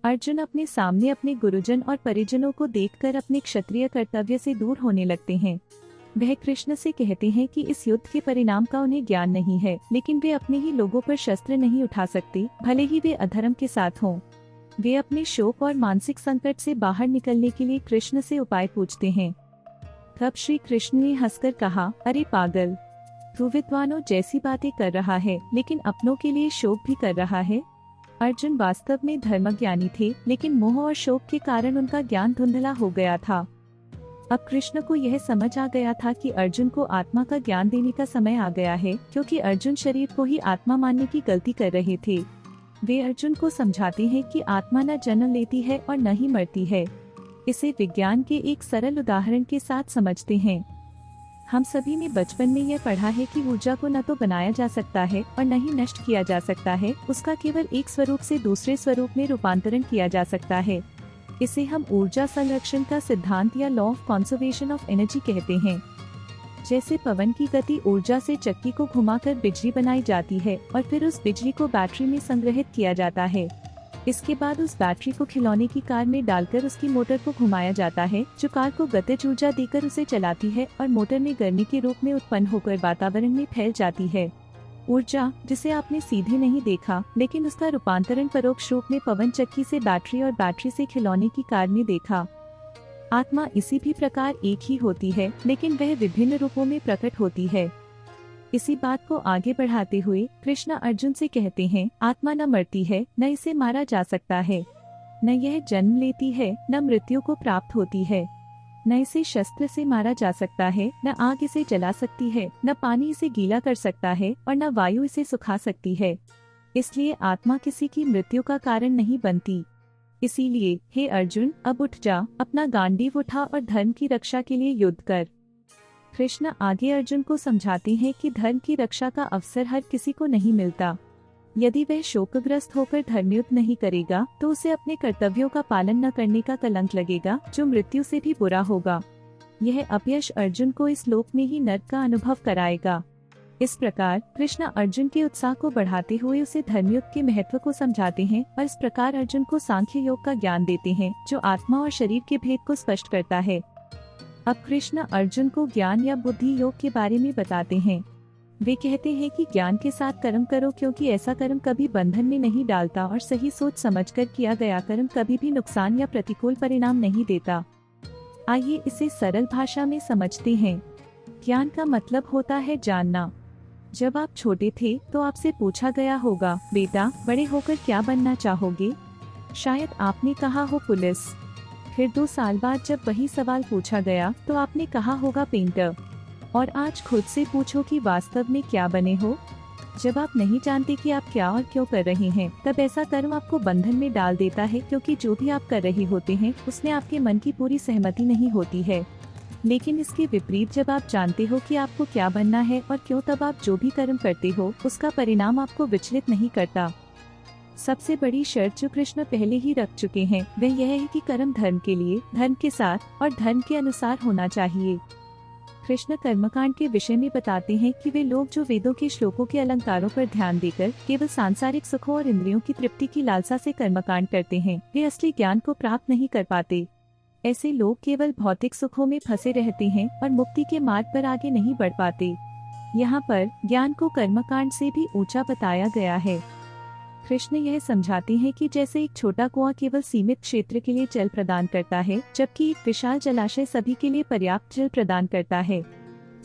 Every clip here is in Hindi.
अर्जुन अपने सामने अपने गुरुजन और परिजनों को देखकर अपने क्षत्रिय कर्तव्य से दूर होने लगते हैं। वह कृष्ण से कहते हैं कि इस युद्ध के परिणाम का उन्हें ज्ञान नहीं है, लेकिन वे अपने ही लोगों पर शस्त्र नहीं उठा सकते, भले ही वे अधर्म के साथ हों। वे अपने शोक और मानसिक संकट से बाहर निकलने के लिए कृष्ण से उपाय पूछते हैं। तब श्री कृष्ण ने हंसकर कहा, अरे पागल, तू विद्वानों जैसी बातें कर रहा है, लेकिन अपनों के लिए शोक भी कर रहा है। अर्जुन वास्तव में धर्मज्ञानी थे, लेकिन मोह और शोक के कारण उनका ज्ञान धुंधला हो गया था। अब कृष्ण को यह समझ आ गया था कि अर्जुन को आत्मा का ज्ञान देने का समय आ गया है, क्योंकि अर्जुन शरीर को ही आत्मा मानने की गलती कर रहे थे। वे अर्जुन को समझाते हैं कि आत्मा न जन्म लेती है और न ही मरती है। इसे विज्ञान के एक सरल उदाहरण के साथ समझते हैं। हम सभी ने बचपन में यह पढ़ा है कि ऊर्जा को न तो बनाया जा सकता है और न ही नष्ट किया जा सकता है, उसका केवल एक स्वरूप से दूसरे स्वरूप में रूपांतरण किया जा सकता है। इसे हम ऊर्जा संरक्षण का सिद्धांत या law of conservation of energy कहते हैं। जैसे पवन की गति ऊर्जा से चक्की को घुमाकर बिजली बनाई जाती है और फिर उस बिजली को बैटरी में संग्रहित किया जाता है। इसके बाद उस बैटरी को खिलौने की कार में डालकर उसकी मोटर को घुमाया जाता है, जो कार को गतिज ऊर्जा देकर उसे चलाती है और मोटर में गर्मी के रूप में उत्पन्न होकर वातावरण में फैल जाती है। ऊर्जा, जिसे आपने सीधे नहीं देखा, लेकिन उसका रूपांतरण परोक्ष रूप में पवन चक्की से बैटरी और बैटरी से खिलौने की कार में देखा। आत्मा इसी भी प्रकार एक ही होती है, लेकिन वह विभिन्न रूपों में प्रकट होती है। इसी बात को आगे बढ़ाते हुए कृष्ण अर्जुन से कहते हैं, आत्मा न मरती है, न इसे मारा जा सकता है, न यह जन्म लेती है, न मृत्यु को प्राप्त होती है, न इसे शस्त्र से मारा जा सकता है, न आग इसे जला सकती है, न पानी इसे गीला कर सकता है और न वायु इसे सुखा सकती है। इसलिए आत्मा किसी की मृत्यु का कारण नहीं बनती। इसीलिए हे अर्जुन, अब उठ जा, अपना गांडीव उठा और धर्म की रक्षा के लिए युद्ध कर। कृष्ण आगे अर्जुन को समझाते हैं कि धर्म की रक्षा का अवसर हर किसी को नहीं मिलता। यदि वह शोकग्रस्त होकर धर्मयुद्ध नहीं करेगा, तो उसे अपने कर्तव्यों का पालन न करने का कलंक लगेगा, जो मृत्यु से भी बुरा होगा। यह अपयश अर्जुन को इस लोक में ही नर्क का अनुभव कराएगा। इस प्रकार कृष्ण अर्जुन के उत्साह को बढ़ाते हुए उसे धर्मयुद्ध के महत्व को समझाते हैं और इस प्रकार अर्जुन को सांख्य योग का ज्ञान देते हैं, जो आत्मा और शरीर के भेद को स्पष्ट करता है। अब कृष्ण अर्जुन को ज्ञान या बुद्धि योग के बारे में बताते हैं। वे कहते हैं कि ज्ञान के साथ कर्म करो, क्योंकि ऐसा कर्म कभी बंधन में नहीं डालता और सही सोच समझकर किया गया कर्म कभी भी नुकसान या प्रतिकूल परिणाम नहीं देता। आइए इसे सरल भाषा में समझते हैं। ज्ञान का मतलब होता है जानना। जब आप छोटे थे तो आपसे पूछा गया होगा, बेटा बड़े होकर क्या बनना चाहोगे? शायद आपने कहा हो पुलिस। फिर 2 साल बाद जब वही सवाल पूछा गया तो आपने कहा होगा पेंटर। और आज खुद से पूछो कि वास्तव में क्या बने हो। जब आप नहीं जानते कि आप क्या और क्यों कर रहे हैं, तब ऐसा कर्म आपको बंधन में डाल देता है, क्योंकि जो भी आप कर रहे होते हैं उसमें आपके मन की पूरी सहमति नहीं होती है। लेकिन इसके विपरीत जब आप जानते हो कि आपको क्या बनना है और क्यों, तब आप जो भी कर्म करते हो उसका परिणाम आपको विचलित नहीं करता। सबसे बड़ी शर्त जो कृष्ण पहले ही रख चुके हैं वह यह है कि कर्म धर्म के लिए, धर्म के साथ और धर्म के अनुसार होना चाहिए। कृष्ण कर्मकांड के विषय में बताते हैं कि वे लोग जो वेदों के श्लोकों के अलंकारों पर ध्यान देकर केवल सांसारिक सुखों और इंद्रियों की तृप्ति की लालसा से कर्मकांड करते हैं, वे असली ज्ञान को प्राप्त नहीं कर पाते। ऐसे लोग केवल भौतिक सुखों में फंसे रहते हैं और मुक्ति के मार्ग पर आगे नहीं बढ़ पाते। यहाँ पर ज्ञान को कर्मकांड से भी ऊंचा बताया गया है। कृष्ण यह समझाते हैं कि जैसे एक छोटा कुआं केवल सीमित क्षेत्र के लिए जल प्रदान करता है, जबकि एक विशाल जलाशय सभी के लिए पर्याप्त जल प्रदान करता है।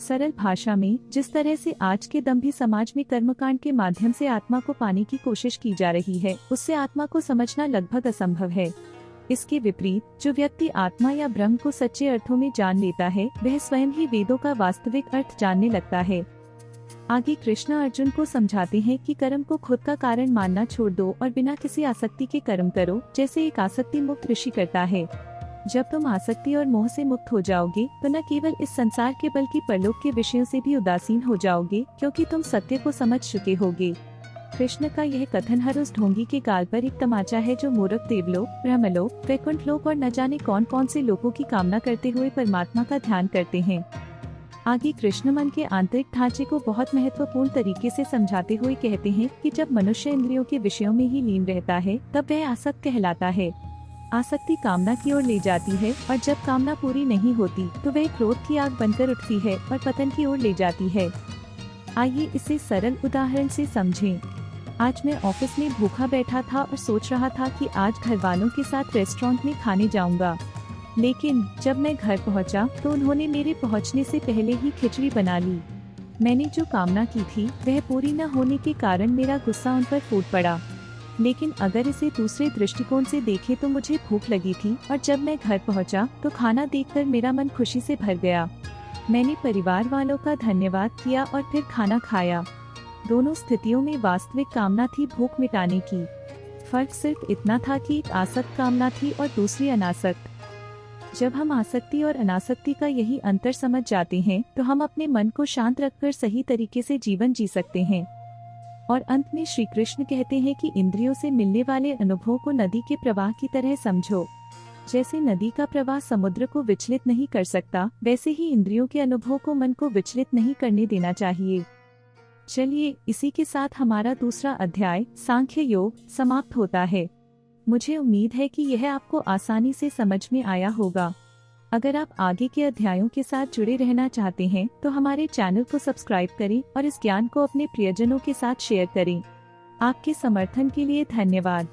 सरल भाषा में जिस तरह से आज के दंभी समाज में कर्मकांड के माध्यम से आत्मा को पाने की कोशिश की जा रही है, उससे आत्मा को समझना लगभग असंभव है। इसके विपरीत जो व्यक्ति आत्मा या ब्रह्म को सच्चे अर्थों में जान लेता है, वह स्वयं ही वेदों का वास्तविक अर्थ जानने लगता है। आगे कृष्ण अर्जुन को समझाते हैं कि कर्म को खुद का कारण मानना छोड़ दो और बिना किसी आसक्ति के कर्म करो, जैसे एक आसक्ति मुक्त ऋषि करता है। जब तुम आसक्ति और मोह से मुक्त हो जाओगे तो न केवल इस संसार के बल्कि परलोक के विषयों से भी उदासीन हो जाओगे, क्योंकि तुम सत्य को समझ चुके होगे। कृष्ण का यह कथन हर उस ढोंगी के गाल पर एक तमाचा है जो मूर्ख देवलोक, ब्रह्मलोक, वैकुंठ लोक और न जाने कौन कौन से लोगों की कामना करते हुए परमात्मा का ध्यान करते हैं। आगे कृष्ण मन के आंतरिक ढांचे को बहुत महत्वपूर्ण तरीके से समझाते हुए कहते हैं कि जब मनुष्य इंद्रियों के विषयों में ही लीन रहता है तब वह आसक्त कहलाता है। आसक्ति कामना की ओर ले जाती है और जब कामना पूरी नहीं होती तो वह क्रोध की आग बनकर उठती है और पतन की ओर ले जाती है। आइए इसे सरल उदाहरण से समझें। आज मैं ऑफिस में भूखा बैठा था और सोच रहा था कि आज घर वालों के साथ रेस्टोरेंट में खाने जाऊंगा, लेकिन जब मैं घर पहुंचा तो उन्होंने मेरे पहुंचने से पहले ही खिचड़ी बना ली। मैंने जो कामना की थी वह पूरी न होने के कारण मेरा गुस्सा उन पर फूट पड़ा। लेकिन अगर इसे दूसरे दृष्टिकोण से देखें तो मुझे भूख लगी थी और जब मैं घर पहुंचा तो खाना देखकर मेरा मन खुशी से भर गया। मैंने परिवार वालों का धन्यवाद किया और फिर खाना खाया। दोनों स्थितियों में वास्तविक कामना थी भूख मिटाने की। फर्क सिर्फ इतना था कि एक आसक्त कामना थी और दूसरी अनासक्त। जब हम आसक्ति और अनासक्ति का यही अंतर समझ जाते हैं तो हम अपने मन को शांत रखकर सही तरीके से जीवन जी सकते हैं। और अंत में श्री कृष्ण कहते हैं कि इंद्रियों से मिलने वाले अनुभवों को नदी के प्रवाह की तरह समझो। जैसे नदी का प्रवाह समुद्र को विचलित नहीं कर सकता, वैसे ही इंद्रियों के अनुभवों को मन को विचलित नहीं करने देना चाहिए। चलिए इसी के साथ हमारा दूसरा अध्याय सांख्य योग समाप्त होता है। मुझे उम्मीद है कि यह आपको आसानी से समझ में आया होगा। अगर आप आगे के अध्यायों के साथ जुड़े रहना चाहते हैं तो हमारे चैनल को सब्सक्राइब करें और इस ज्ञान को अपने प्रियजनों के साथ शेयर करें। आपके समर्थन के लिए धन्यवाद।